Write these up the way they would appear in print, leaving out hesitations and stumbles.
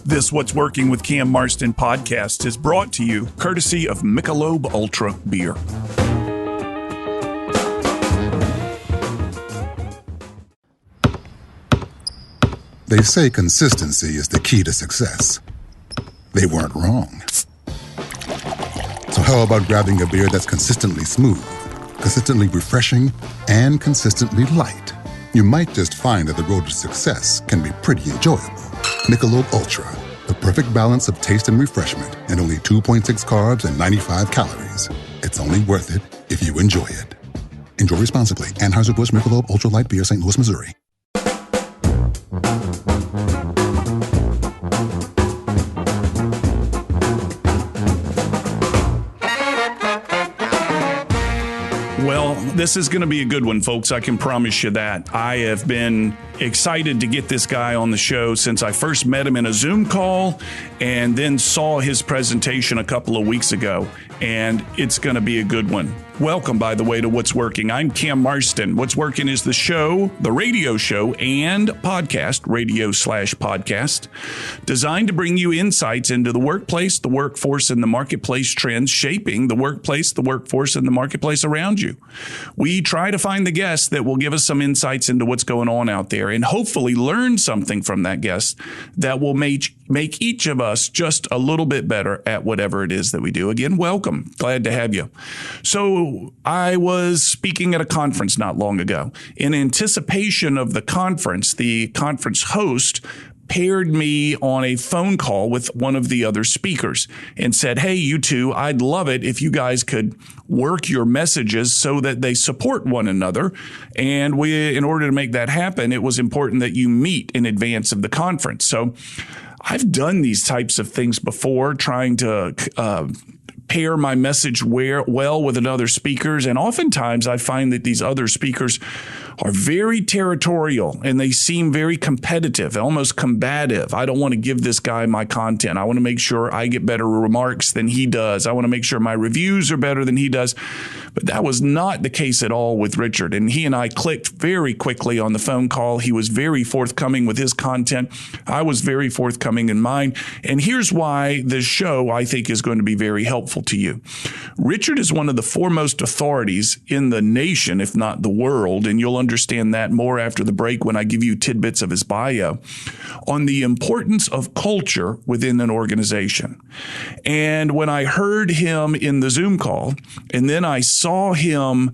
This What's Working with Cam Marston podcast is brought to you courtesy of Michelob Ultra Beer. They say consistency is the key to success. They weren't wrong. So how about grabbing a beer that's consistently smooth, consistently refreshing, and consistently light? You might just find that the road to success can be pretty enjoyable. Michelob Ultra, the perfect balance of taste and refreshment, and only 2.6 carbs and 95 calories. It's only worth it if you enjoy it. Enjoy responsibly. Anheuser-Busch Michelob Ultra Light Beer, St. Louis, Missouri. Well, this is going to be a good one, folks. I can promise you that. I have been excited to get this guy on the show since I first met him in a Zoom call and then saw his presentation a couple of weeks ago. And it's going to be a good one. Welcome, by the way, to What's Working. I'm Cam Marston. What's Working is the show, the radio show and podcast, radio/podcast, designed to bring you insights into the workplace, the workforce, and the marketplace trends shaping the workplace, the workforce, and the marketplace around you. We try to find the guests that will give us some insights into what's going on out there and hopefully learn something from that guest that will make each of us just a little bit better at whatever it is that we do. Again, welcome. Glad to have you. So I was speaking at a conference not long ago. In anticipation of the conference host paired me on a phone call with one of the other speakers and said, hey, you two, I'd love it if you guys could work your messages so that they support one another. And in order to make that happen, it was important that you meet in advance of the conference. So I've done these types of things before, trying to pair my message well with another speakers. And oftentimes I find that these other speakers are very territorial and they seem very competitive, almost combative. I don't want to give this guy my content. I want to make sure I get better remarks than he does. I want to make sure my reviews are better than he does. But that was not the case at all with Richard. And he and I clicked very quickly on the phone call. He was very forthcoming with his content. I was very forthcoming in mine. And here's why this show, I think, is going to be very helpful to you. Richard is one of the foremost authorities in the nation, if not the world, and you'll understand that more after the break when I give you tidbits of his bio, on the importance of culture within an organization. And when I heard him in the Zoom call, and then I saw him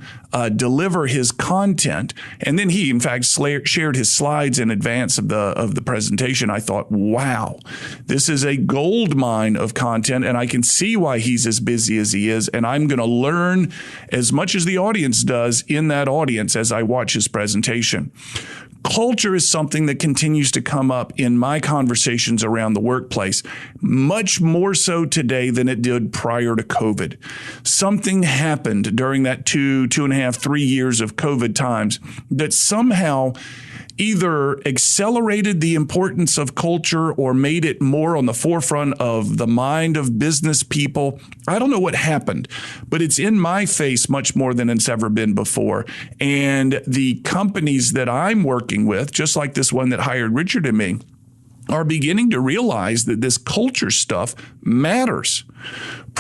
deliver his content, and then he, in fact, shared his slides in advance of the presentation, I thought, wow, this is a gold mine of content, and I can see why he's as busy as he is, and I'm going to learn as much as the audience does in that audience as I watch his presentation. Culture is something that continues to come up in my conversations around the workplace, much more so today than it did prior to COVID. Something happened during that 2.5, 3 years of COVID times that somehow either accelerated the importance of culture or made it more on the forefront of the mind of business people. I don't know what happened, but it's in my face much more than it's ever been before. And the companies that I'm working with, just like this one that hired Richard and me, are beginning to realize that this culture stuff matters.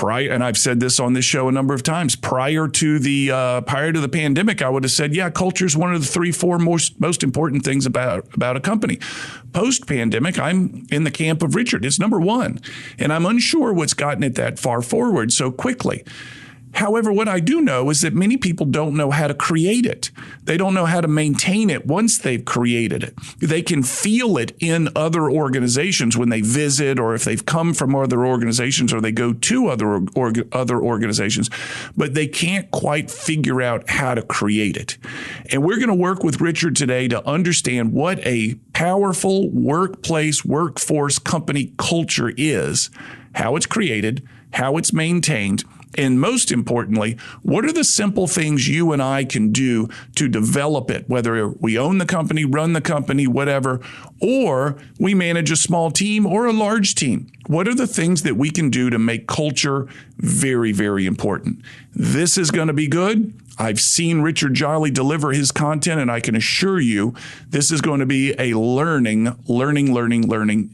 And I've said this on this show a number of times. Prior to the pandemic, I would have said, yeah, culture is one of the 3-4 most important things about a company. Post-pandemic, I'm in the camp of Richard. It's number one. And I'm unsure what's gotten it that far forward so quickly. However, what I do know is that many people don't know how to create it. They don't know how to maintain it once they've created it. They can feel it in other organizations when they visit, or if they've come from other organizations, or they go to other organizations, but they can't quite figure out how to create it. And we're going to work with Richard today to understand what a powerful workplace, workforce, company culture is, how it's created, how it's maintained, And most importantly, what are the simple things you and I can do to develop it, whether we own the company, run the company, whatever, or we manage a small team or a large team? What are the things that we can do to make culture very, very important? This is going to be good. I've seen Richard Jolly deliver his content, and I can assure you this is going to be a learning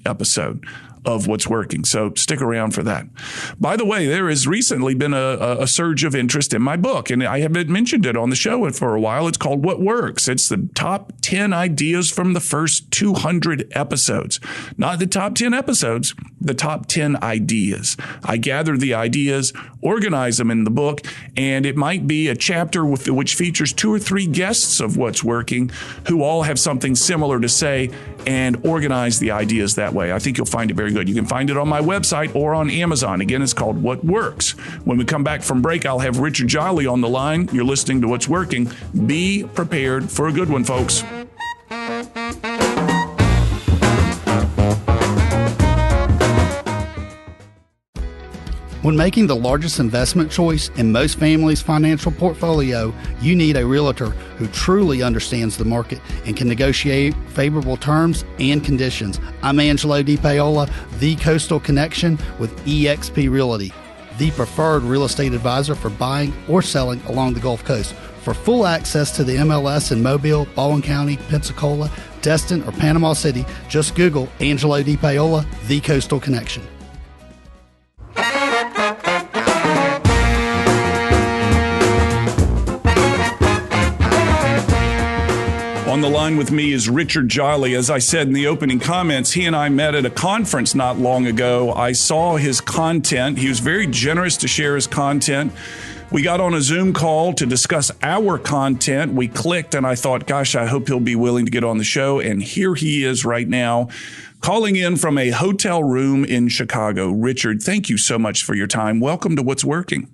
episode of what's working. So stick around for that. By the way, there has recently been a surge of interest in my book, and I haven't mentioned it on the show for a while. It's called What Works. It's the top 10 ideas from the first 200 episodes. Not the top 10 episodes, the top 10 ideas. I gather the ideas, organize them in the book, and it might be a chapter which features 2 or 3 guests of what's working who all have something similar to say, and organize the ideas that way. I think you'll find it very good. You can find it on my website or on Amazon. Again, it's called What Works. When we come back from break, I'll have Richard Jolly on the line. You're listening to What's Working. Be prepared for a good one, folks. When making the largest investment choice in most families' financial portfolio, you need a realtor who truly understands the market and can negotiate favorable terms and conditions. I'm Angelo DePaola, the Coastal Connection with eXp Realty, the preferred real estate advisor for buying or selling along the Gulf Coast. For full access to the MLS in Mobile, Baldwin County, Pensacola, Destin, or Panama City, just Google Angelo DePaola, the Coastal Connection. On the line with me is Richard Jolly. As I said in the opening comments, he and I met at a conference not long ago. I saw his content. He was very generous to share his content. We got on a Zoom call to discuss our content. We clicked, and I thought, gosh, I hope he'll be willing to get on the show. And here he is right now, calling in from a hotel room in Chicago. Richard, thank you so much for your time. Welcome to What's Working.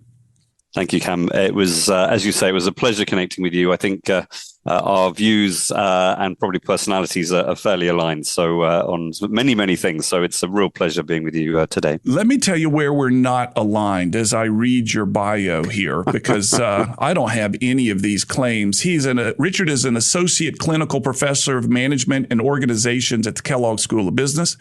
Thank you, Cam. It was, as you say, it was a pleasure connecting with you. I think our views and probably personalities are fairly aligned. So on many things. So it's a real pleasure being with you today. Let me tell you where we're not aligned as I read your bio here, because I don't have any of these claims. Richard is an associate clinical professor of management and organizations at the Kellogg School of Business.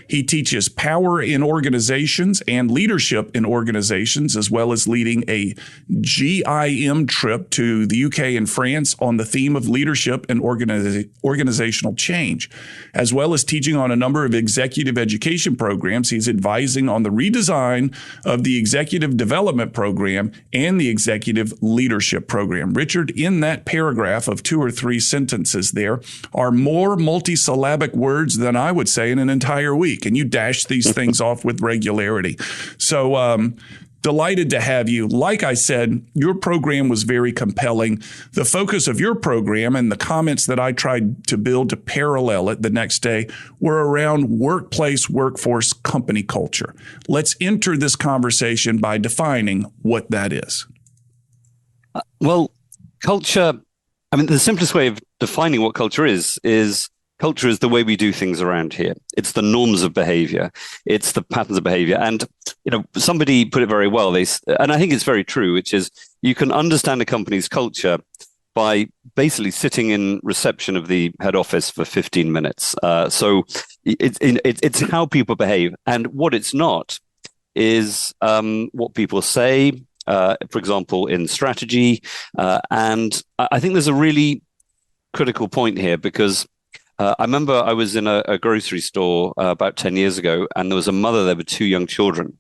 He teaches power in organizations and leadership in organizations, as well as leading a GIM trip to the UK and France on the theme of leadership and organizational change, as well as teaching on a number of executive education programs. He's advising on the redesign of the executive development program and the executive leadership program. Richard, in that paragraph of 2 or 3 sentences there are more multisyllabic words than I would say in an entire week, and you dash these things off with regularity. So, delighted to have you. Like I said, your program was very compelling. The focus of your program and the comments that I tried to build to parallel it the next day were around workplace, workforce, company culture. Let's enter this conversation by defining what that is. Well, culture, I mean, the simplest way of defining what culture is culture is the way we do things around here. It's the norms of behavior. It's the patterns of behavior. And, somebody put it very well. And I think it's very true, which is you can understand a company's culture by basically sitting in reception of the head office for 15 minutes. So it's how people behave. And what it's not is what people say, for example, in strategy. And I think there's a really critical point here, because I remember I was in a grocery store about 10 years ago, and there was a mother there with 2 young children.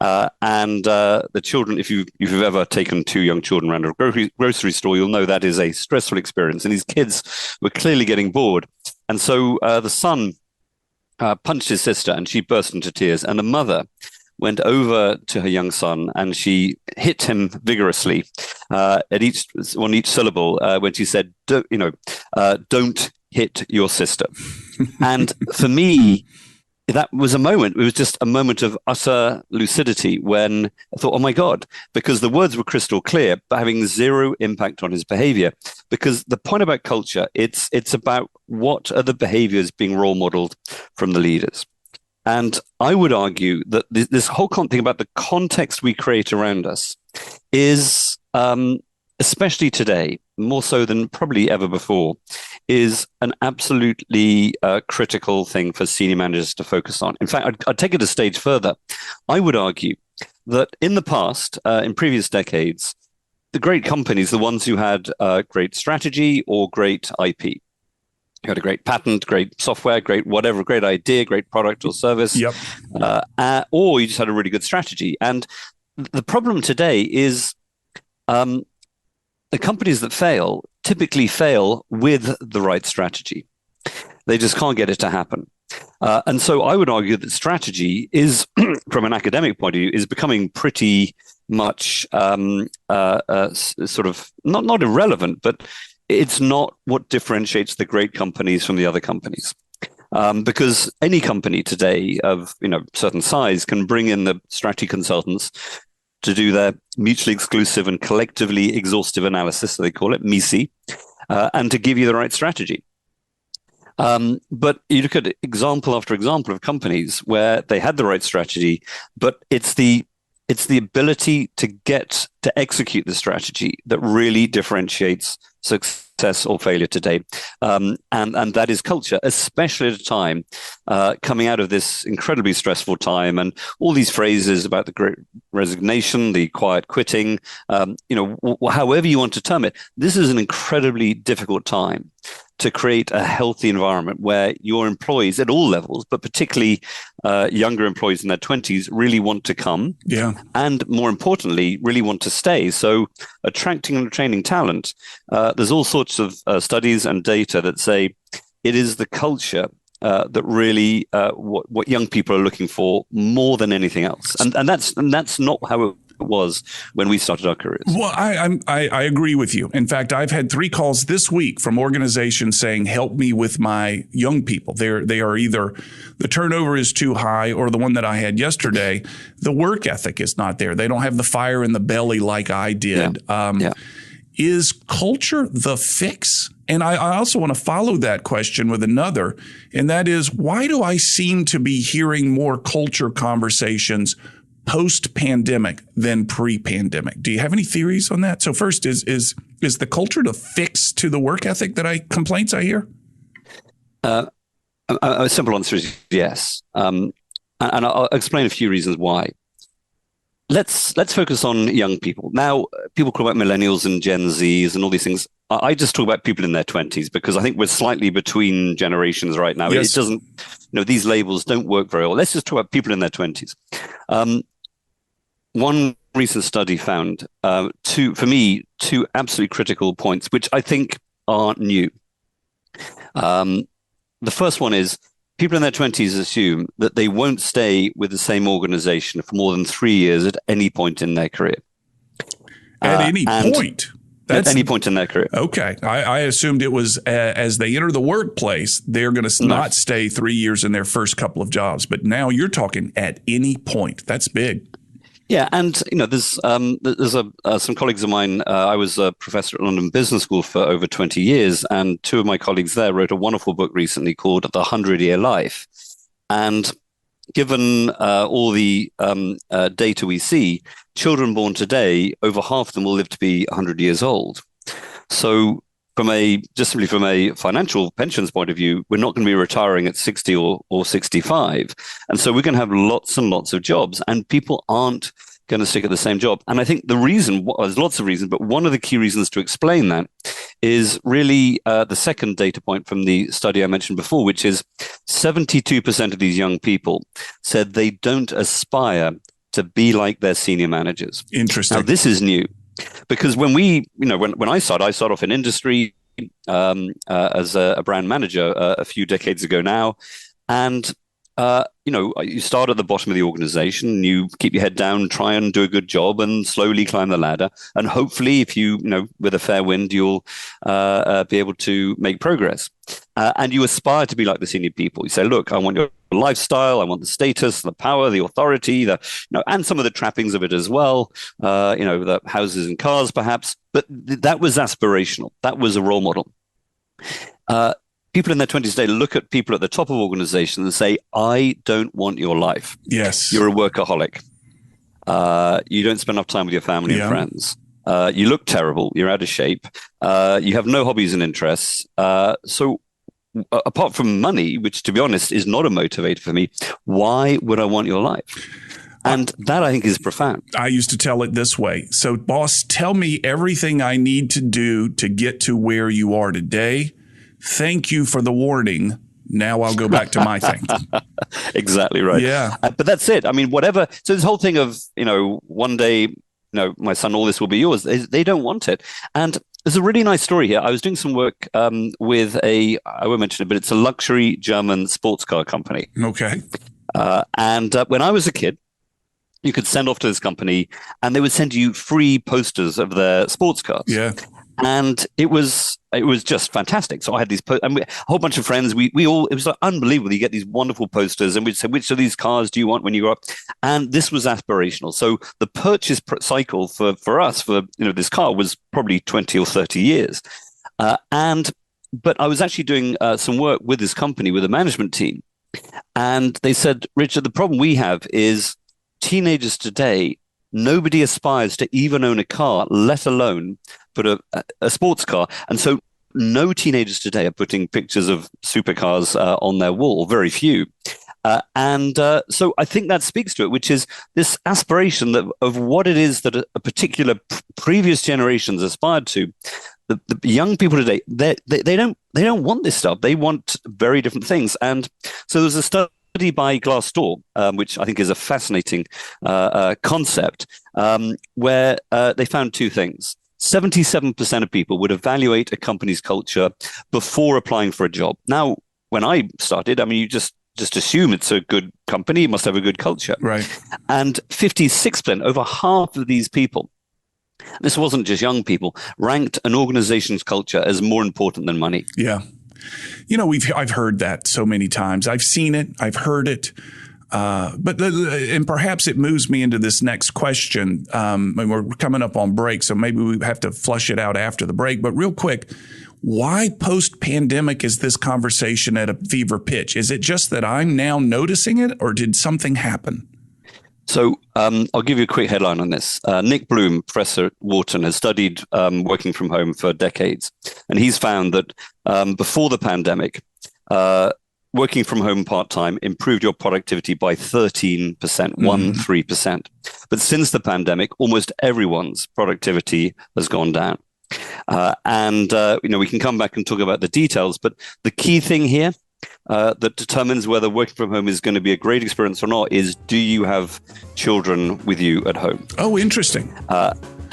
And the children, if you've ever taken 2 young children around a grocery store, you'll know that is a stressful experience. And these kids were clearly getting bored. And so the son punched his sister, and she burst into tears. And the mother went over to her young son, and she hit him vigorously on each syllable when she said, don't hit your sister. And for me, that was a moment. It was just a moment of utter lucidity when I thought, oh my God, because the words were crystal clear, but having zero impact on his behavior. Because the point about culture, it's about what are the behaviors being role modeled from the leaders. And I would argue that this whole thing about the context we create around us is, especially today, more so than probably ever before, is an absolutely critical thing for senior managers to focus on. In fact, I'd take it a stage further. I would argue that in the past, in previous decades, the great companies, the ones who had great strategy or great IP, you had a great patent, great software, great whatever, great idea, great product or service, Yep. Or you just had a really good strategy. And the problem today is the companies that fail typically fail with the right strategy. They just can't get it to happen. And so I would argue that strategy is, from an academic point of view, is becoming pretty much sort of not irrelevant, but it's not what differentiates the great companies from the other companies. Because any company today of certain size can bring in the strategy consultants to do their mutually exclusive and collectively exhaustive analysis, so they call it MISI, and to give you the right strategy. But you look at example after example of companies where they had the right strategy, but it's the ability to get to execute the strategy that really differentiates success or failure today. And that is culture, especially at a time coming out of this incredibly stressful time and all these phrases about the great resignation, the quiet quitting, however you want to term it. This is an incredibly difficult time to create a healthy environment where your employees at all levels, but particularly younger employees in their 20s, really want to come. Yeah. And more importantly, really want to stay. So attracting and retaining talent, there's all sorts of studies and data that say it is the culture that really what young people are looking for more than anything else. And that's not how it was when we started our careers. Well, I agree with you. In fact, I've had 3 calls this week from organizations saying, help me with my young people. They are either the turnover is too high, or the one that I had yesterday, the work ethic is not there. They don't have the fire in the belly like I did. Yeah. Is culture the fix? And I also want to follow that question with another, and that is, why do I seem to be hearing more culture conversations post-pandemic than pre-pandemic? Do you have any theories on that? So first, is the culture the fix to the work ethic complaints I hear? A simple answer is yes. And I'll explain a few reasons why. Let's focus on young people. Now, people talk about millennials and Gen Zs and all these things. I just talk about people in their 20s because I think we're slightly between generations right now. Yes. It doesn't, these labels don't work very well. Let's just talk about people in their 20s. One recent study found two absolutely critical points, which I think are new. The first one is people in their 20s assume that they won't stay with the same organization for more than 3 years at any point in their career. At any point? At any point in their career. Okay. I assumed it was as they enter the workplace, they're going to not stay 3 years in their first couple of jobs. But now you're talking at any point. That's big. Yeah, and there's some colleagues of mine. I was a professor at London Business School for over 20 years, and 2 of my colleagues there wrote a wonderful book recently called The 100-Year Life. And given all the data we see, children born today, over half of them will live to be 100 years old. So simply from a financial pensions point of view, we're not going to be retiring at 60 or 65. And so we're going to have lots and lots of jobs, and people aren't going to stick at the same job. And I think the reason, there's lots of reasons, but one of the key reasons to explain that is really the second data point from the study I mentioned before, which is 72% of these young people said they don't aspire to be like their senior managers. Interesting. Now, this is new. Because when I started off in industry as a brand manager a few decades ago now, and you start at the bottom of the organization, you keep your head down, try and do a good job, and slowly climb the ladder. And hopefully, if with a fair wind, you'll be able to make progress. And you aspire to be like the senior people. You say, look, I want your lifestyle, I want the status, the power, the authority, and some of the trappings of it as well. The houses and cars, perhaps. But that was aspirational. That was a role model. people in their 20s today look at people at the top of organizations and say, I don't want your life. Yes. You're a workaholic. You don't spend enough time with your family and friends. You look terrible. You're out of shape. You have no hobbies and interests. So apart from money, which to be honest is not a motivator for me, why would I want your life? And that I think is profound. I used to tell it this way. So boss, tell me everything I need to do to get to where you are today. Thank you for the warning. Now I'll go back to my thing. Exactly right. Yeah. But that's it. I mean, whatever. So this whole thing of, one day, my son, all this will be yours. They don't want it. And there's a really nice story here. I was doing some work with I won't mention it, but it's a luxury German sports car company. Okay. And when I was a kid, you could send off to this company and they would send you free posters of their sports cars. Yeah. And it was just fantastic. So I had these, a whole bunch of friends. We all, it was like unbelievable. You get these wonderful posters and we'd say, which of these cars do you want when you grow up? And this was aspirational. So the purchase cycle for us, this car was probably 20 or 30 years. But I was actually doing some work with this company, with a management team. And they said, Richard, the problem we have is teenagers today, nobody aspires to even own a car, let alone put a sports car. And so no teenagers today are putting pictures of supercars on their wall, very few. So I think that speaks to it, which is this aspiration of what it is that a particular previous generations aspired to. The young people today, they don't want this stuff. They want very different things. And so there's a study by Glassdoor, which I think is a fascinating concept, where they found two things. 77% of people would evaluate a company's culture before applying for a job. Now, when I started, you just assume it's a good company, it must have a good culture. Right. And 56%, over half of these people, this wasn't just young people, ranked an organization's culture as more important than money. Yeah. I've heard that so many times. I've seen it. I've heard it. And perhaps it moves me into this next question. We're coming up on break, so maybe we have to flush it out after the break. But real quick, why post-pandemic is this conversation at a fever pitch? Is it just that I'm now noticing it, or did something happen? So I'll give you a quick headline on this. Nick Bloom, professor at Wharton, has studied working from home for decades. And he's found that before the pandemic, working from home part-time improved your productivity by 13%, 13%. But since the pandemic, almost everyone's productivity has gone down. We can come back and talk about the details, but the key thing here that determines whether working from home is going to be a great experience or not is, do you have children with you at home? Oh, interesting.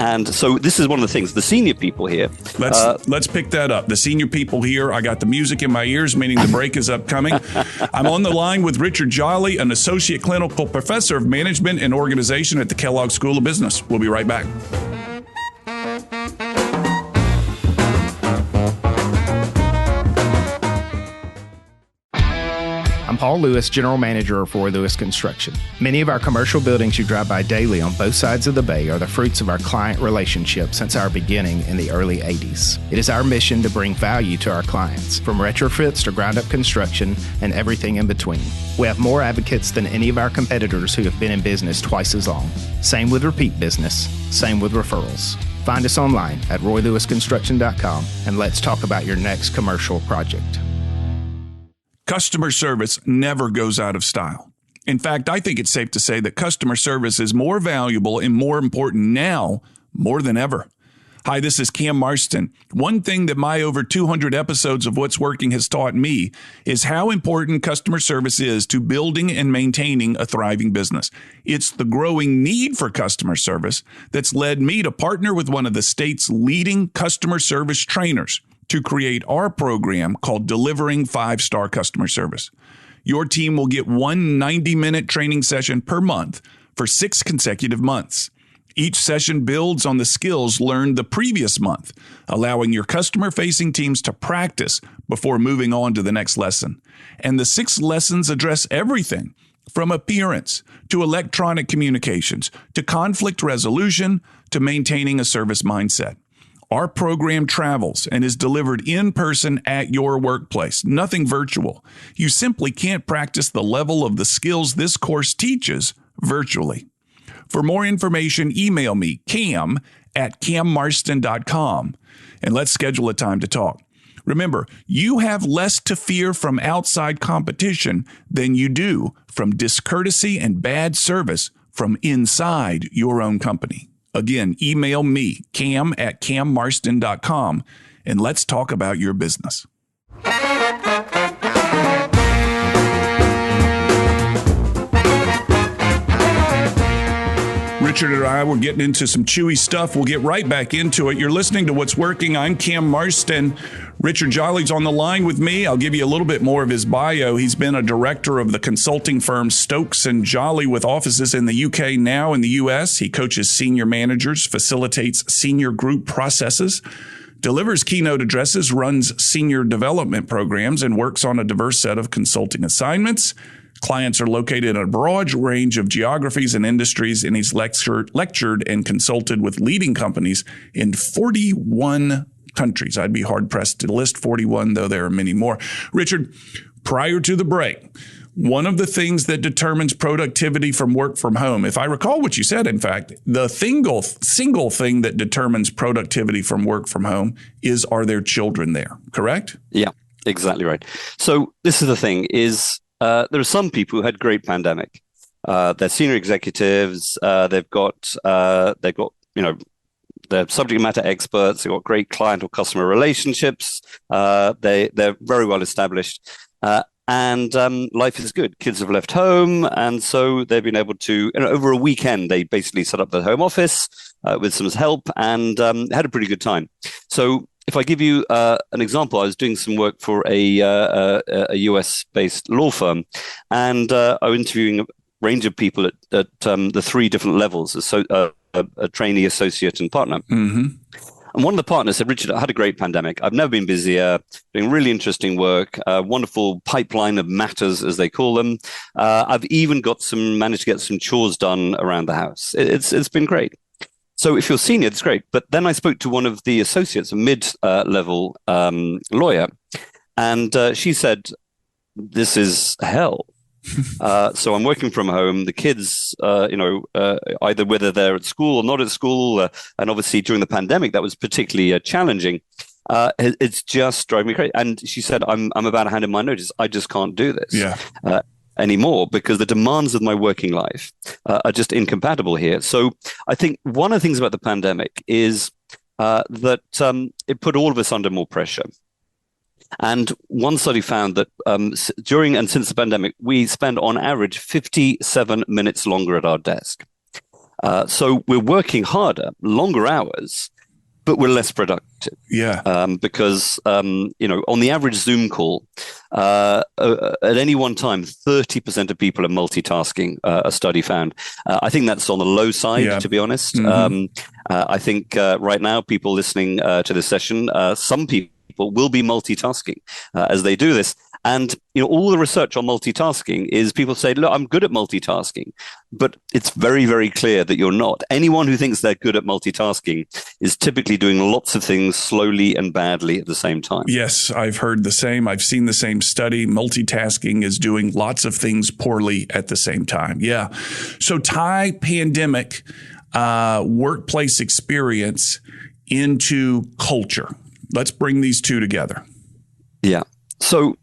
And so this is one of the things, the senior people here. Let's pick that up. The senior people here, I got the music in my ears, meaning the break is upcoming. I'm on the line with Richard Jolly, an associate clinical professor of management and organization at the Kellogg School of Business. We'll be right back. I'm Paul Lewis, General Manager of Roy Lewis Construction. Many of our commercial buildings you drive by daily on both sides of the bay are the fruits of our client relationship since our beginning in the early 80s. It is our mission to bring value to our clients, from retrofits to ground-up construction and everything in between. We have more advocates than any of our competitors who have been in business twice as long. Same with repeat business, same with referrals. Find us online at roylewisconstruction.com and let's talk about your next commercial project. Customer service never goes out of style. In fact, I think it's safe to say that customer service is more valuable and more important now more than ever. Hi, this is Cam Marston. One thing that my over 200 episodes of What's Working has taught me is how important customer service is to building and maintaining a thriving business. It's the growing need for customer service that's led me to partner with one of the state's leading customer service trainers to create our program called Delivering 5-Star Customer Service. Your team will get one 90-minute training session per month for 6 consecutive months. Each session builds on the skills learned the previous month, allowing your customer-facing teams to practice before moving on to the next lesson. And the 6 lessons address everything from appearance to electronic communications to conflict resolution to maintaining a service mindset. Our program travels and is delivered in person at your workplace, nothing virtual. You simply can't practice the level of the skills this course teaches virtually. For more information, email me, cam@cammarston.com, and let's schedule a time to talk. Remember, you have less to fear from outside competition than you do from discourtesy and bad service from inside your own company. Again, email me, cam@cammarston.com, and let's talk about your business. Richard and I, we're getting into some chewy stuff. We'll get right back into it. You're listening to What's Working. I'm Cam Marston. Richard Jolly's on the line with me. I'll give you a little bit more of his bio. He's been a director of the consulting firm Stokes and Jolly with offices in the UK, now in the US. He coaches senior managers, facilitates senior group processes, delivers keynote addresses, runs senior development programs, and works on a diverse set of consulting assignments. Clients are located in a broad range of geographies and industries, and he's lectured and consulted with leading companies in 41 countries. I'd be hard-pressed to list 41, though there are many more. Richard, prior to the break, one of the things that determines productivity from work from home, if I recall what you said, in fact, the single thing that determines productivity from work from home is, are there children there, correct? Yeah, exactly right. So this is the thing is, there are some people who had great pandemic. They're senior executives. They've got they're subject matter experts. They've got great client or customer relationships. They're very well established, and life is good. Kids have left home, and so they've been able to, over a weekend, they basically set up their home office with some help and had a pretty good time. So, if I give you an example, I was doing some work for a US-based law firm, and I was interviewing a range of people at the three different levels, a trainee, associate, and partner. Mm-hmm. And one of the partners said, Richard, I had a great pandemic. I've never been busier, doing really interesting work, wonderful pipeline of matters, as they call them. I've even managed to get some chores done around the house. It's been great. So if you're senior, it's great. But then I spoke to one of the associates, a mid-level lawyer, and she said, this is hell. So I'm working from home. The kids, either whether they're at school or not at school, and obviously during the pandemic, that was particularly challenging. It's just driving me crazy. And she said, I'm about to hand in my notice. I just can't do this. Yeah. Anymore, because the demands of my working life are just incompatible here. So I think one of the things about the pandemic is that it put all of us under more pressure. And one study found that during and since the pandemic, we spend on average 57 minutes longer at our desk. So we're working harder, longer hours, but we're less productive. Yeah. Because, on the average Zoom call, at any one time, 30% of people are multitasking, a study found. I think that's on the low side, to be honest. Mm-hmm. I think right now, people listening to this session, some people will be multitasking as they do this. And, all the research on multitasking is people say, look, I'm good at multitasking, but it's very, very clear that you're not. Anyone who thinks they're good at multitasking is typically doing lots of things slowly and badly at the same time. Yes, I've heard the same. I've seen the same study. Multitasking is doing lots of things poorly at the same time. Yeah. So tie pandemic workplace experience into culture. Let's bring these two together. Yeah. So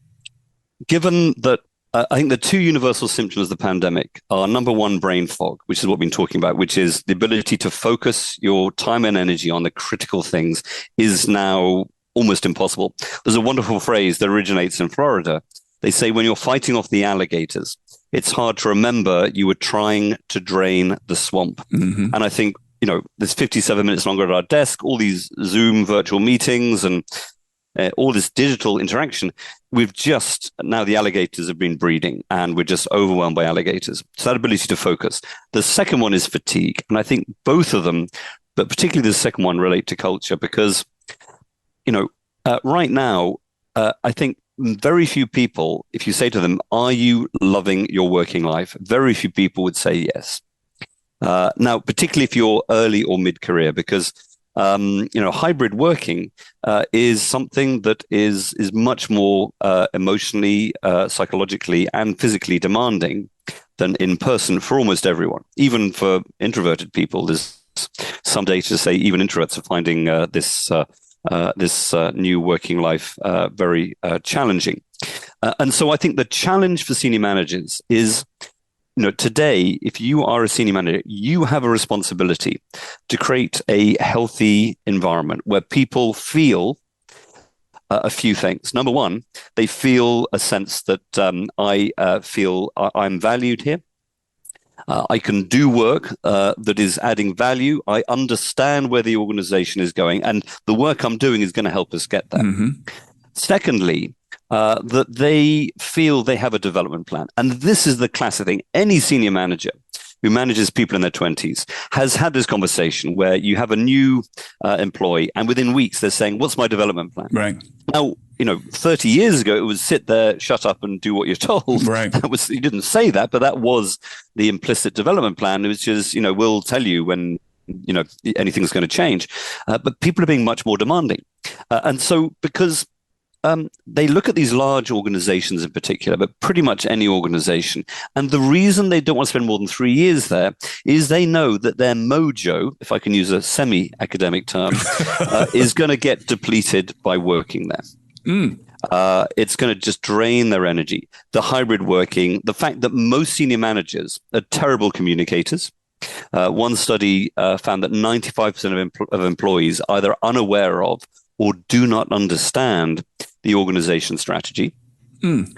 given that I think the two universal symptoms of the pandemic are, number one, brain fog, which is what we've been talking about, which is the ability to focus your time and energy on the critical things is now almost impossible. There's a wonderful phrase that originates in Florida. They say, when you're fighting off the alligators, it's hard to remember you were trying to drain the swamp. Mm-hmm. And I think, there's 57 minutes longer at our desk, all these Zoom virtual meetings and all this digital interaction. Now the alligators have been breeding and we're just overwhelmed by alligators. So that ability to focus. The second one is fatigue. And I think both of them, but particularly the second one, relate to culture because, right now, I think very few people, if you say to them, are you loving your working life? Very few people would say yes. Now, particularly if you're early or mid-career, because hybrid working is something that is much more emotionally, psychologically, and physically demanding than in person for almost everyone. Even for introverted people, there's some data to say even introverts are finding this new working life very challenging. And so I think the challenge for senior managers is, today, if you are a senior manager, you have a responsibility to create a healthy environment where people feel a few things. Number one, they feel a sense that I feel I'm valued here. I can do work that is adding value. I understand where the organization is going, and the work I'm doing is going to help us get there. Mm-hmm. Secondly, that they feel they have a development plan. And this is the classic thing. Any senior manager who manages people in their 20s has had this conversation where you have a new employee, and within weeks they're saying, what's my development plan? Right. Now, 30 years ago, it was sit there, shut up, and do what you're told. Right. You didn't say that, but that was the implicit development plan, which is, we'll tell you when, anything's going to change. But people are being much more demanding. And so because they look at these large organizations in particular, but pretty much any organization. And the reason they don't want to spend more than 3 years there is they know that their mojo, if I can use a semi-academic term, is going to get depleted by working there. Mm. It's going to just drain their energy. The hybrid working, the fact that most senior managers are terrible communicators. One study found that 95% of employees are either unaware of or do not understand the organization strategy. Mm.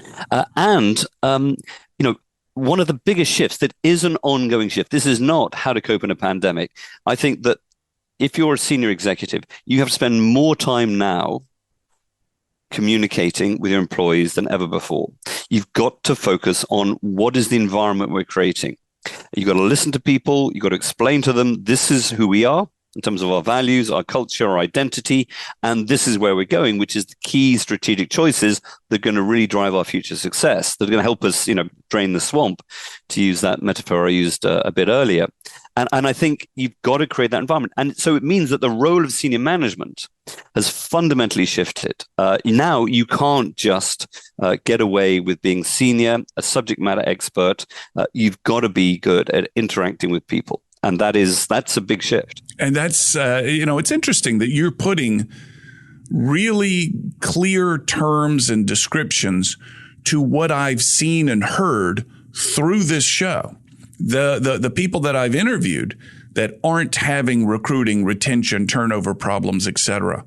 One of the biggest shifts that is an ongoing shift, this is not how to cope in a pandemic. I think that if you're a senior executive, you have to spend more time now communicating with your employees than ever before. You've got to focus on what is the environment we're creating. You've got to listen to people. You've got to explain to them, this is who we are in terms of our values, our culture, our identity, and this is where we're going, which is the key strategic choices that are going to really drive our future success, that are going to help us, drain the swamp, to use that metaphor I used a bit earlier. And I think you've got to create that environment. And so it means that the role of senior management has fundamentally shifted. Now you can't just get away with being senior, a subject matter expert. You've got to be good at interacting with people. And that's a big shift. And that's, it's interesting that you're putting really clear terms and descriptions to what I've seen and heard through this show. The people that I've interviewed that aren't having recruiting, retention, turnover problems, et cetera,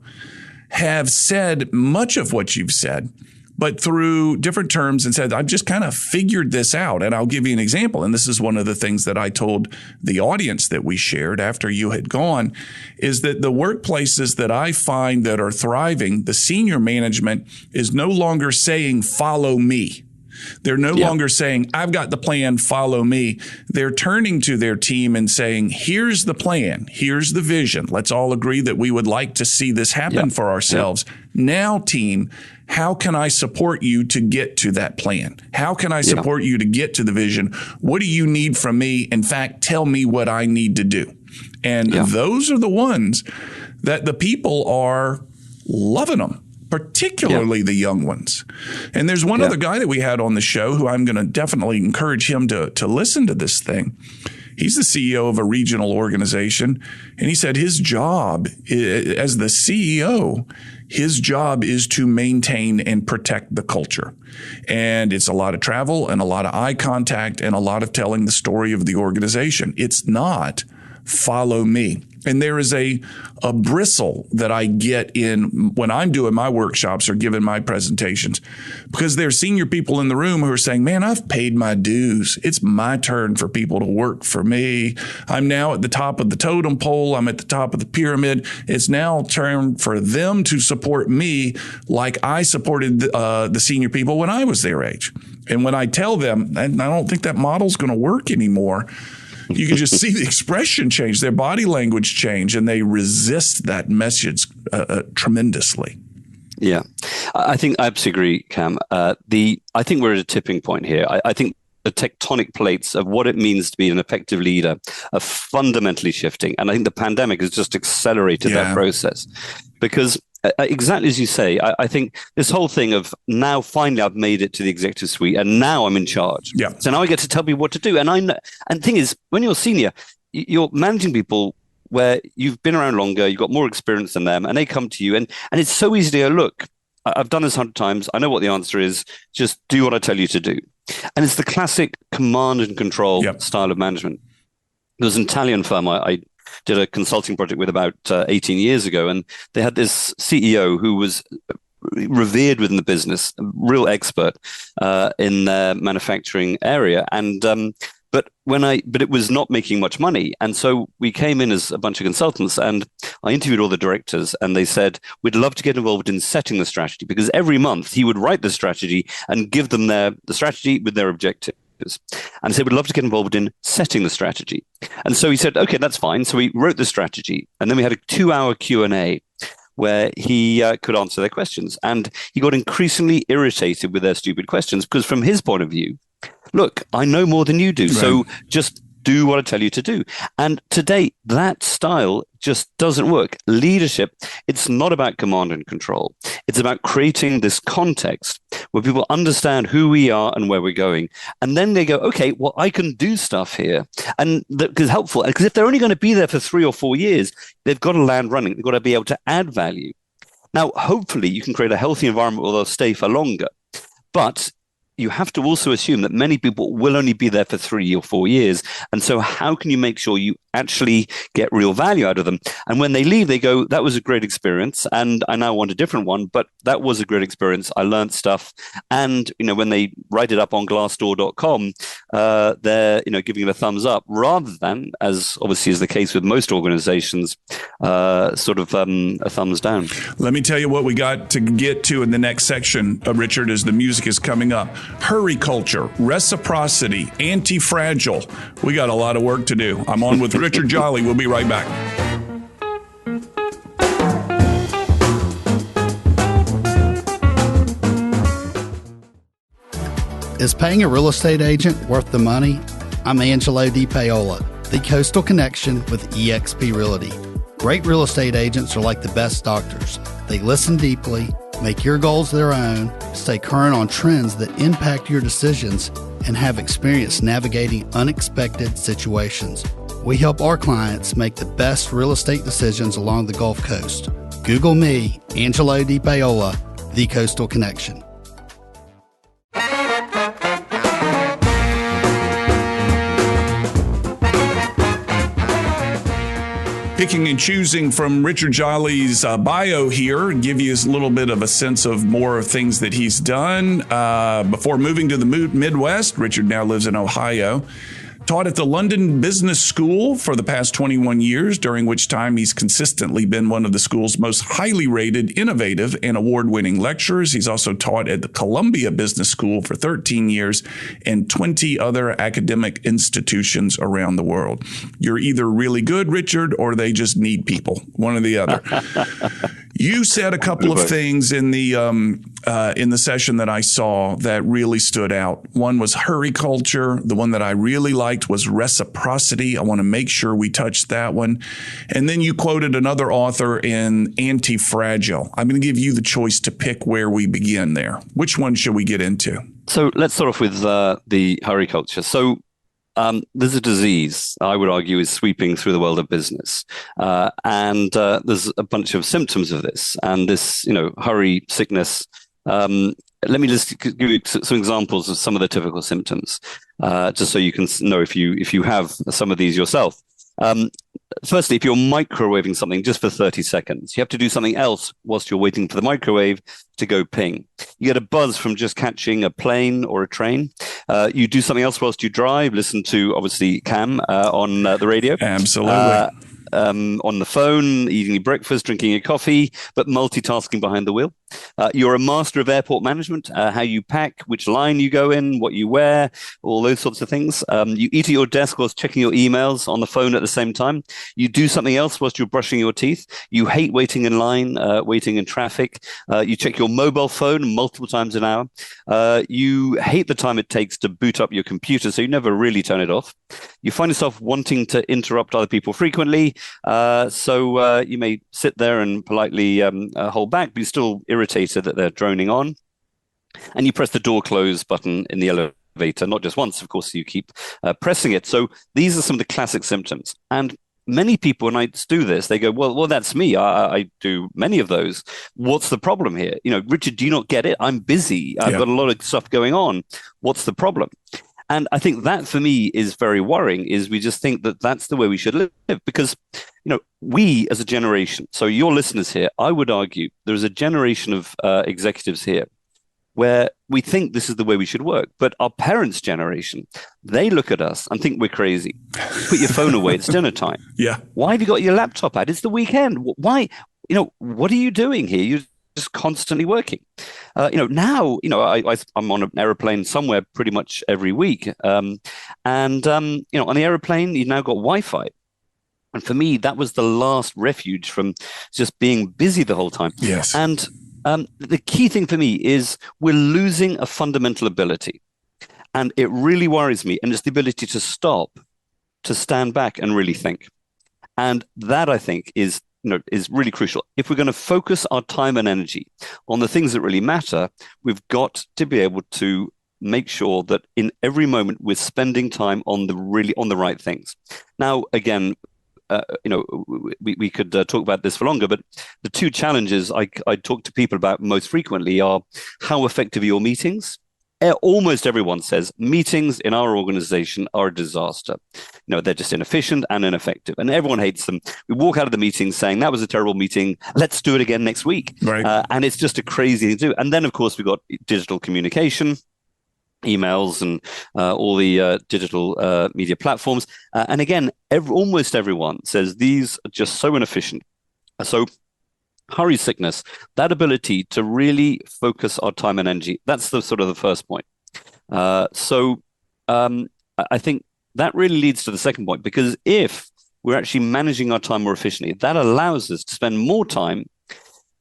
have said much of what you've said, but through different terms, and said, I've just kind of figured this out. And I'll give you an example. And this is one of the things that I told the audience that we shared after you had gone, is that the workplaces that I find that are thriving, the senior management is no longer saying, follow me. They're no longer saying, I've got the plan, follow me. They're turning to their team and saying, here's the plan. Here's the vision. Let's all agree that we would like to see this happen for ourselves. Now, team, how can I support you to get to that plan? How can I support you to get to the vision? What do you need from me? In fact, tell me what I need to do. And those are the ones that the people are loving them, particularly the young ones. And there's one other guy that we had on the show who I'm going to definitely encourage him to listen to this thing. He's the CEO of a regional organization, and he said his job as the CEO, his job is to maintain and protect the culture. And it's a lot of travel and a lot of eye contact and a lot of telling the story of the organization. It's not follow me. And there is a bristle that I get in when I'm doing my workshops or giving my presentations, because there's senior people in the room who are saying, man, I've paid my dues. It's my turn for people to work for me. I'm now at the top of the totem pole. I'm at the top of the pyramid. It's now turn for them to support me like I supported the senior people when I was their age. And when I tell them, and I don't think that model's going to work anymore, you can just see the expression change, their body language change, and they resist that message tremendously. Yeah, I think I absolutely agree, Cam. I think we're at a tipping point here. I think the tectonic plates of what it means to be an effective leader are fundamentally shifting. And I think the pandemic has just accelerated that process. Because exactly as you say, I think this whole thing of now finally I've made it to the executive suite and now I'm in charge. Yeah. So now I get to tell people what to do. And the thing is, when you're senior, you're managing people where you've been around longer, you've got more experience than them, and they come to you. And it's so easy to go, look, I've done this 100 times. I know what the answer is. Just do what I tell you to do. And it's the classic command and control style of management. There was an Italian firm I did a consulting project with about 18 years ago, and they had this CEO who was revered within the business, a real expert in their manufacturing area. And but it was not making much money. And so we came in as a bunch of consultants, and I interviewed all the directors, and they said, we'd love to get involved in setting the strategy, because every month he would write the strategy and give them the strategy with their objectives. And so we'd love to get involved in setting the strategy. And so he said, okay, that's fine. So we wrote the strategy, and then we had a 2-hour Q&A where he could answer their questions. And he got increasingly irritated with their stupid questions, because from his point of view, look, I know more than you do, so just do what I tell you to do. And to date, that style just doesn't work. Leadership, it's not about command and control. It's about creating this context where people understand who we are and where we're going. And then they go, okay, well, I can do stuff here. And that is helpful. Because if they're only going to be there for 3 or 4 years, they've got to land running. They've got to be able to add value. Now, hopefully, you can create a healthy environment where they'll stay for longer. But you have to also assume that many people will only be there for 3 or 4 years. And so how can you make sure you actually get real value out of them? And when they leave, they go, that was a great experience, and I now want a different one, but that was a great experience. I learned stuff. And, when they write it up on glassdoor.com, they're, giving it a thumbs up, rather than, as obviously is the case with most organizations, a thumbs down. Let me tell you what we got to get to in the next section, Richard, as the music is coming up. Hurry culture, reciprocity, anti-fragile. We got a lot of work to do. I'm on with Richard Jolly. We'll be right back. Is paying a real estate agent worth the money? I'm Angelo DePaola, the Coastal Connection with eXp Realty. Great real estate agents are like the best doctors. They listen deeply, make your goals their own, stay current on trends that impact your decisions, and have experience navigating unexpected situations. We help our clients make the best real estate decisions along the Gulf Coast. Google me, Angelo DePaola, the Coastal Connection. Picking and choosing from Richard Jolly's bio here, give you a little bit of a sense of more of things that he's done. Before moving to the Midwest, Richard now lives in Ohio. Taught at the London Business School for the past 21 years, during which time he's consistently been one of the school's most highly rated, innovative, and award-winning lecturers. He's also taught at the Columbia Business School for 13 years and 20 other academic institutions around the world. You're either really good, Richard, or they just need people, one or the other. You said a couple of things in the session that I saw that really stood out. One was hurry culture. The one that I really liked was reciprocity. I want to make sure we touch that one. And then you quoted another author in Anti-Fragile. I'm going to give you the choice to pick where we begin there. Which one should we get into? So let's start off with the hurry culture. So there's a disease, I would argue, is sweeping through the world of business. And there's a bunch of symptoms of this. And this, hurry, sickness. Let me just give you some examples of some of the typical symptoms, just so you can know if you have some of these yourself. Firstly, if you're microwaving something just for 30 seconds, you have to do something else whilst you're waiting for the microwave to go ping. You get a buzz from just catching a plane or a train. You do something else whilst you drive, listen to, obviously, Cam on the radio. Absolutely. On the phone, eating your breakfast, drinking your coffee, but multitasking behind the wheel. You're a master of airport management, how you pack, which line you go in, what you wear, all those sorts of things. You eat at your desk whilst checking your emails on the phone at the same time. You do something else whilst you're brushing your teeth. You hate waiting in line, waiting in traffic. You check your mobile phone multiple times an hour. You hate the time it takes to boot up your computer, so you never really turn it off. You find yourself wanting to interrupt other people frequently, so you may sit there and politely hold back, but you're still irritated that they're droning on. And you press the door close button in the elevator, not just once, of course, you keep pressing it. So these are some of the classic symptoms. And many people, when I do this, they go, well, that's me. I do many of those. What's the problem here? Richard, do you not get it? I'm busy. I've got a lot of stuff going on. What's the problem? And I think that for me is very worrying, is we just think that that's the way we should live, because, we as a generation, so your listeners here, I would argue there's a generation of executives here where we think this is the way we should work. But our parents' generation, they look at us and think we're crazy. Put your phone away, it's dinner time. Yeah. Why have you got your laptop out? It's the weekend. Why? What are you doing here? You're just constantly working. Now, I'm on an aeroplane somewhere pretty much every week. On the aeroplane, you've now got Wi-Fi. And for me, that was the last refuge from just being busy the whole time. Yes. And the key thing for me is we're losing a fundamental ability. And it really worries me. And it's the ability to stop, to stand back and really think. And that, I think, is really crucial. If we're going to focus our time and energy on the things that really matter, we've got to be able to make sure that in every moment we're spending time on the right things. Now, again, we could talk about this for longer, but the two challenges I talk to people about most frequently are how effective are your meetings? Almost everyone says meetings in our organization are a disaster. They're just inefficient and ineffective, and everyone hates them. We walk out of the meeting saying that was a terrible meeting. Let's do it again next week. Right. And it's just a crazy thing to do. And then, of course, we've got digital communication, emails, and all the digital media platforms. And again, almost everyone says these are just so inefficient. So hurry sickness, that ability to really focus our time and energy, that's the sort of the first point. I think that really leads to the second point, because if we're actually managing our time more efficiently, that allows us to spend more time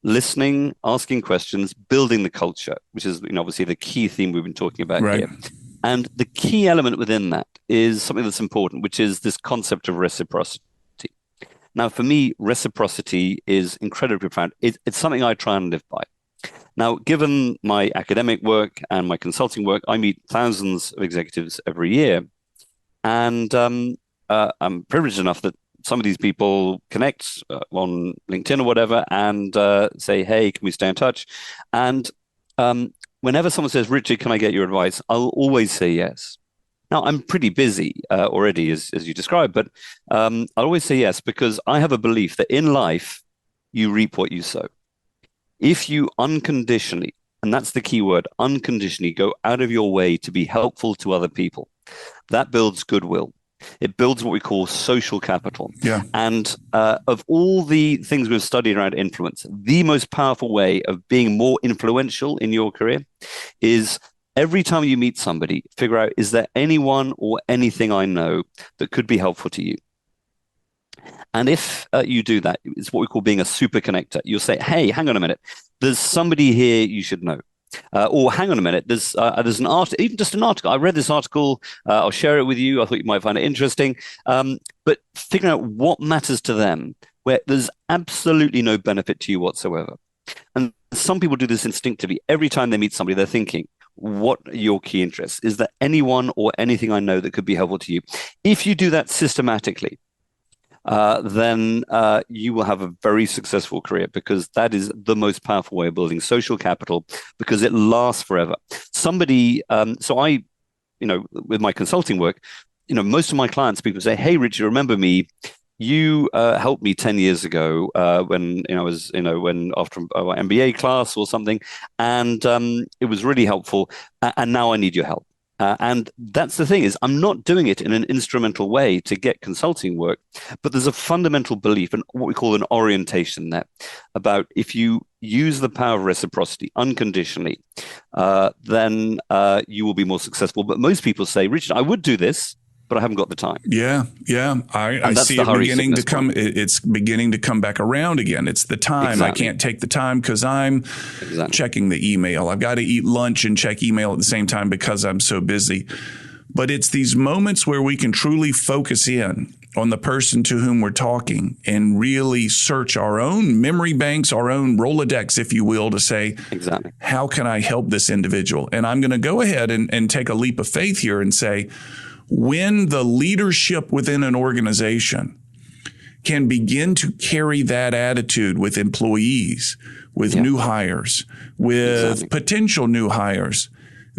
listening, asking questions, building the culture, which is obviously the key theme we've been talking about here. And the key element within that is something that's important, which is this concept of reciprocity. Now, for me, reciprocity is incredibly profound. It's something I try and live by. Now, given my academic work and my consulting work, I meet thousands of executives every year. And I'm privileged enough that some of these people connect on LinkedIn or whatever and say, hey, can we stay in touch? And whenever someone says, Richard, can I get your advice? I'll always say yes. Now, I'm pretty busy already, as you described, but I'll always say yes, because I have a belief that in life, you reap what you sow. If you unconditionally, and that's the key word, unconditionally go out of your way to be helpful to other people, that builds goodwill. It builds what we call social capital. Yeah. And of all the things we've studied around influence, the most powerful way of being more influential in your career is every time you meet somebody, figure out, is there anyone or anything I know that could be helpful to you? And if you do that, it's what we call being a super connector. You'll say, hey, hang on a minute. There's somebody here you should know. Or hang on a minute, there's an article, even just an article. I read this article. I'll share it with you. I thought you might find it interesting. But figuring out what matters to them, where there's absolutely no benefit to you whatsoever. And some people do this instinctively. Every time they meet somebody, they're thinking, what are your key interests? Is there anyone or anything I know that could be helpful to you? If you do that systematically, then you will have a very successful career, because that is the most powerful way of building social capital, because it lasts forever. Somebody, so I, with my consulting work, most of my clients, people say, hey, Richard, remember me? You helped me 10 years ago when I was, when after our MBA class or something, and it was really helpful. And now I need your help. And that's the thing, is I'm not doing it in an instrumental way to get consulting work, but there's a fundamental belief and what we call an orientation there about, if you use the power of reciprocity unconditionally, then you will be more successful. But most people say, Richard, I would do this, but I haven't got the time. Yeah. I see it beginning to come. It's beginning to come back around again. It's the time. Exactly. I can't take the time because I'm checking the email. I've got to eat lunch and check email at the same time because I'm so busy. But it's these moments where we can truly focus in on the person to whom we're talking and really search our own memory banks, our own Rolodex, if you will, to say, exactly, how can I help this individual? And I'm going to go ahead and take a leap of faith here and say, when the leadership within an organization can begin to carry that attitude with employees, with new hires, with potential new hires,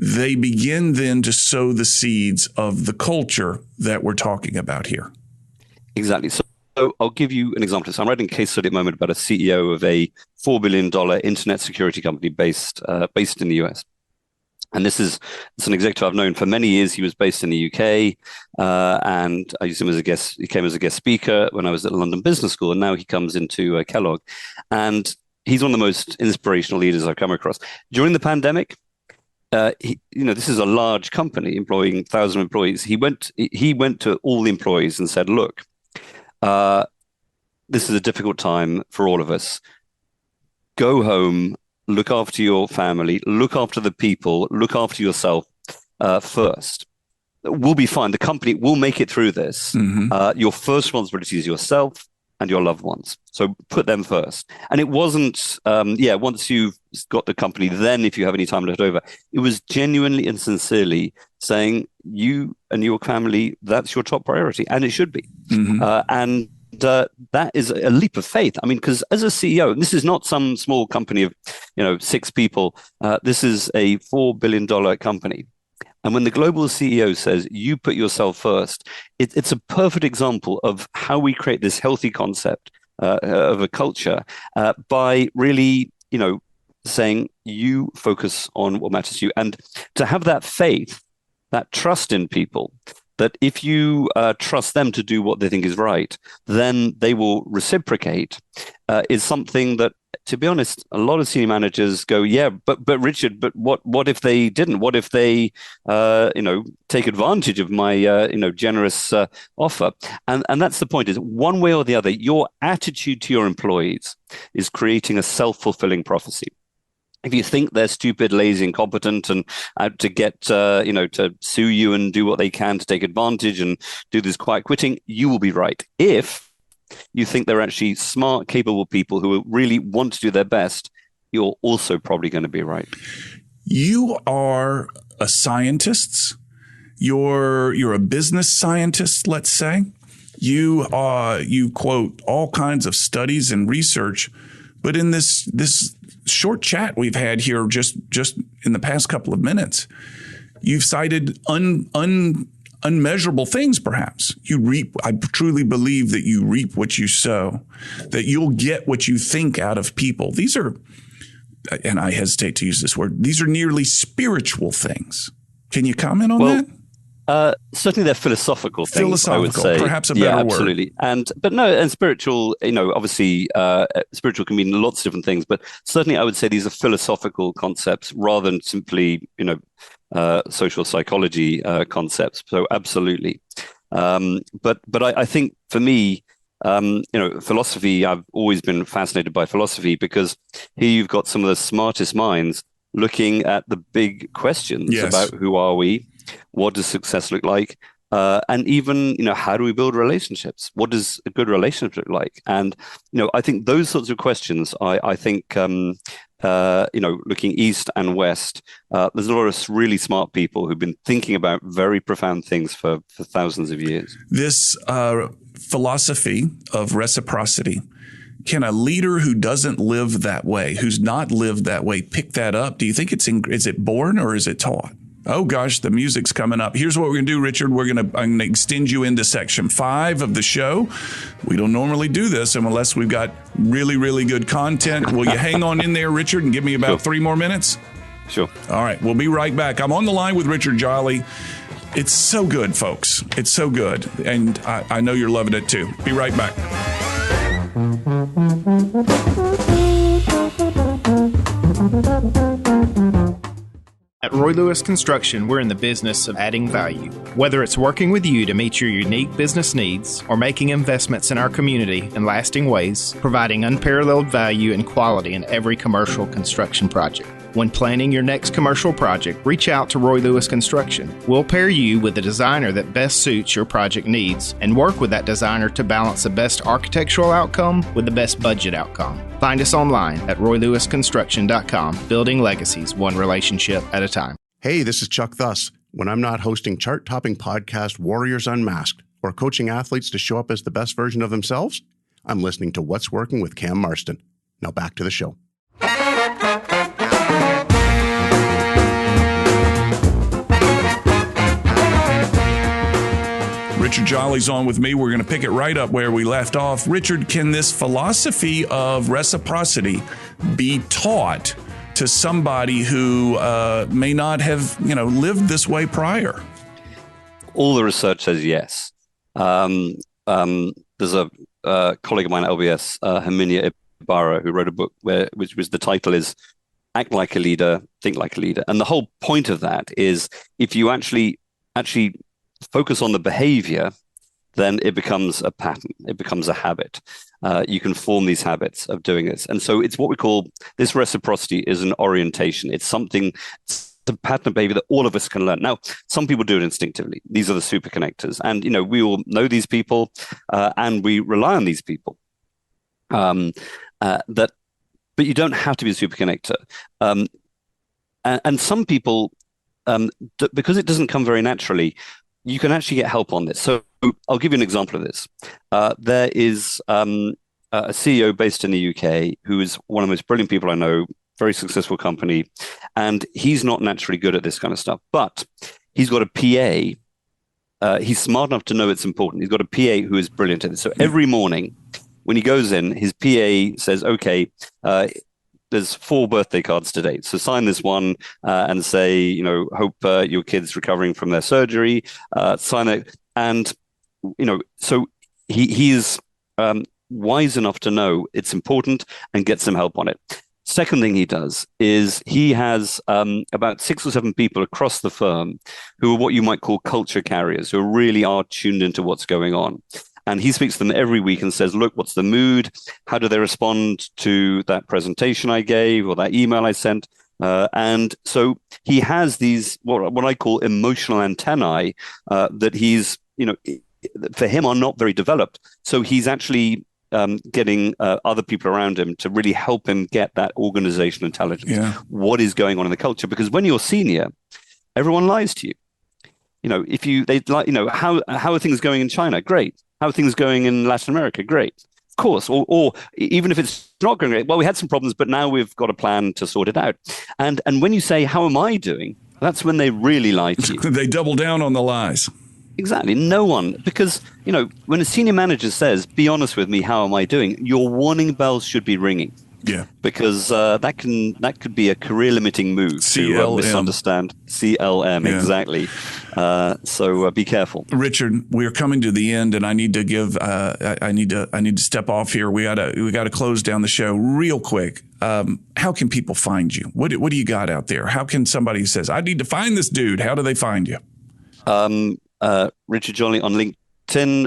they begin then to sow the seeds of the culture that we're talking about here. Exactly. So I'll give you an example. So I'm writing a case study at the moment about a CEO of a $4 billion internet security company based in the US. And it's an executive I've known for many years. He was based in the UK, and I used him as a guest. He came as a guest speaker when I was at London Business School, and now he comes into Kellogg. And he's one of the most inspirational leaders I've come across. During the pandemic, this is a large company employing 1,000 employees. He went to all the employees and said, look, this is a difficult time for all of us. Go home, look after your family, look after the people, look after yourself first. We'll be fine. The company will make it through this. Mm-hmm. Your first responsibility is yourself and your loved ones. So put them first. And it wasn't, once you've got the company, then if you have any time left over, it was genuinely and sincerely saying you and your family, that's your top priority. And it should be. Mm-hmm. That is a leap of faith. I mean, because as a CEO, this is not some small company of, 6 people. This is a $4 billion company. And when the global CEO says, you put yourself first, it's a perfect example of how we create this healthy concept of a culture by really, saying you focus on what matters to you. And to have that faith, that trust in people, that if you trust them to do what they think is right, then they will reciprocate, is something that, to be honest, a lot of senior managers go, yeah, but Richard, but what if they didn't? What if they, take advantage of my, generous offer? And that's the point, is one way or the other, your attitude to your employees is creating a self-fulfilling prophecy. If you think they're stupid, lazy, incompetent, and out to get, to sue you and do what they can to take advantage and do this quiet quitting, you will be right. If you think they're actually smart, capable people who really want to do their best, you're also probably going to be right. You are a scientist. You're a business scientist, let's say. You quote all kinds of studies and research, but in this short chat we've had here just in the past couple of minutes, you've cited unmeasurable things, perhaps. I truly believe that you reap what you sow, that you'll get what you think out of people. These are, and I hesitate to use this word, these are nearly spiritual things. Can you comment on that? Certainly they're philosophical things, I would say. Perhaps a better word. Absolutely. And spiritual, obviously spiritual can mean lots of different things, but certainly I would say these are philosophical concepts rather than simply, social psychology concepts. So absolutely. But I think for me, philosophy, I've always been fascinated by philosophy because here you've got some of the smartest minds looking at the big questions about who are we? What does success look like? And even, how do we build relationships? What does a good relationship look like? And, I think those sorts of questions, I think, looking east and west, there's a lot of really smart people who've been thinking about very profound things for thousands of years. This philosophy of reciprocity, can a leader who doesn't live that way, who's not lived that way, pick that up? Do you think is it born or is it taught? Oh, gosh, the music's coming up. Here's what we're going to do, Richard. I'm going to extend you into section 5 of the show. We don't normally do this unless we've got really, really good content. Will you hang on in there, Richard, and give me about 3 more minutes? Sure. All right. We'll be right back. I'm on the line with Richard Jolly. It's so good, folks. It's so good. And I know you're loving it, too. Be right back. At Roy Lewis Construction, we're in the business of adding value. Whether it's working with you to meet your unique business needs or making investments in our community in lasting ways, providing unparalleled value and quality in every commercial construction project. When planning your next commercial project, reach out to Roy Lewis Construction. We'll pair you with the designer that best suits your project needs and work with that designer to balance the best architectural outcome with the best budget outcome. Find us online at roylewisconstruction.com, building legacies one relationship at a time. Hey, this is Chuck Thus. When I'm not hosting chart-topping podcast Warriors Unmasked or coaching athletes to show up as the best version of themselves, I'm listening to What's Working with Cam Marston. Now back to the show. Richard Jolly's on with me. We're going to pick it right up where we left off. Richard, can this philosophy of reciprocity be taught to somebody who may not have, lived this way prior? All the research says yes. There's a colleague of mine at LBS, Herminia Ibarra, who wrote a book which was the title is Act Like a Leader, Think Like a Leader. And the whole point of that is if you actually focus on the behavior, then it becomes a pattern. It becomes a habit. You can form these habits of doing this. And so it's what we call, this reciprocity is an orientation. It's a pattern of behavior that all of us can learn. Now, some people do it instinctively. These are the super connectors. And, we all know these people and we rely on these people. But you don't have to be a super connector. And some people, because it doesn't come very naturally, you can actually get help on this. So I'll give you an example of this. There is a CEO based in the UK who is one of the most brilliant people I know, very successful company, and he's not naturally good at this kind of stuff, but he's got a PA. He's smart enough to know it's important. He's got a PA who is brilliant at this. So every morning when he goes in, his PA says, okay, there's 4 birthday cards today. So sign this one and say, hope your kid's recovering from their surgery. Sign it. And, so he is wise enough to know it's important and get some help on it. Second thing he does is he has about 6 or 7 people across the firm who are what you might call culture carriers, who really are tuned into what's going on. And he speaks to them every week and says, look, what's the mood? How do they respond to that presentation I gave or that email I sent? And so he has these, what I call emotional antennae that he's, for him are not very developed. So he's actually getting other people around him to really help him get that organizational intelligence. Yeah. What is going on in the culture? Because when you're senior, everyone lies to you. How are things going in China? Great. How are things going in Latin America? Great. Of course. Or even if it's not going great, well, we had some problems, but now we've got a plan to sort it out. And when you say, how am I doing? That's when they really lie to you. They double down on the lies. Exactly. No one, because, when a senior manager says, be honest with me, how am I doing? Your warning bells should be ringing. Yeah. Because that could be a career limiting move to misunderstand. CLM, yeah. Exactly. So be careful. Richard, we're coming to the end, and I need to give. I need to step off here. We gotta close down the show real quick. How can people find you? What do you got out there? How can somebody who says, I need to find this dude? How do they find you? Richard Jolly on LinkedIn.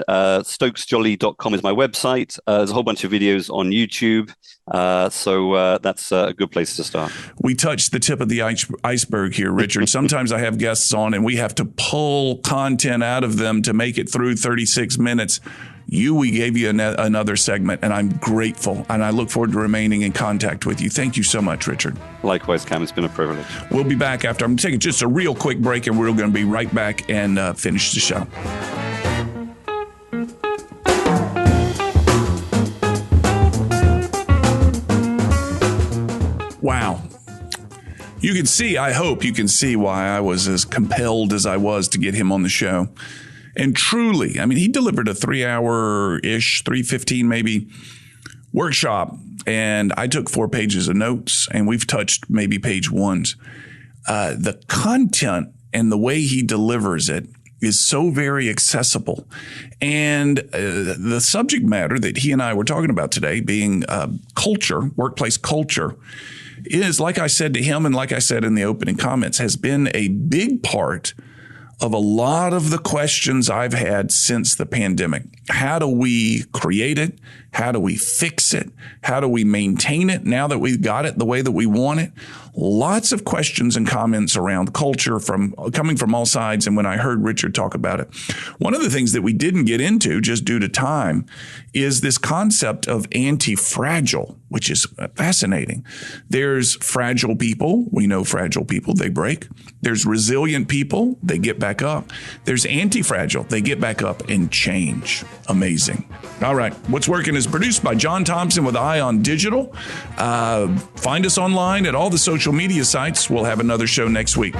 Stokesjolly.com is my website. There's a whole bunch of videos on YouTube. So that's a good place to start. We touched the tip of the iceberg here, Richard. Sometimes I have guests on and we have to pull content out of them to make it through 36 minutes. We gave you another segment, and I'm grateful, and I look forward to remaining in contact with you. Thank you so much, Richard. Likewise, Cam. It's been a privilege. We'll be back after. I'm taking just a real quick break, and we're going to be right back and finish the show. Wow. You can see, I hope you can see why I was as compelled as I was to get him on the show. And truly, I mean, he delivered a 3-hour-ish, 3:15 maybe, workshop. And I took 4 pages of notes, and we've touched maybe page 1s. The content and the way he delivers it is so very accessible. And the subject matter that he and I were talking about today being culture, workplace culture, is, like I said to him and like I said in the opening comments, has been a big part of a lot of the questions I've had since the pandemic. How do we create it? How do we fix it? How do we maintain it now that we've got it the way that we want it? Lots of questions and comments around culture coming from all sides. And when I heard Richard talk about it, one of the things that we didn't get into just due to time is this concept of anti-fragile, which is fascinating. There's fragile people. We know fragile people, they break. There's resilient people. They get back up. There's anti-fragile. They get back up and change. Amazing. All right. What's Working is produced by John Thompson with Eye on Digital. Find us online at all the social media sites. We'll have another show next week.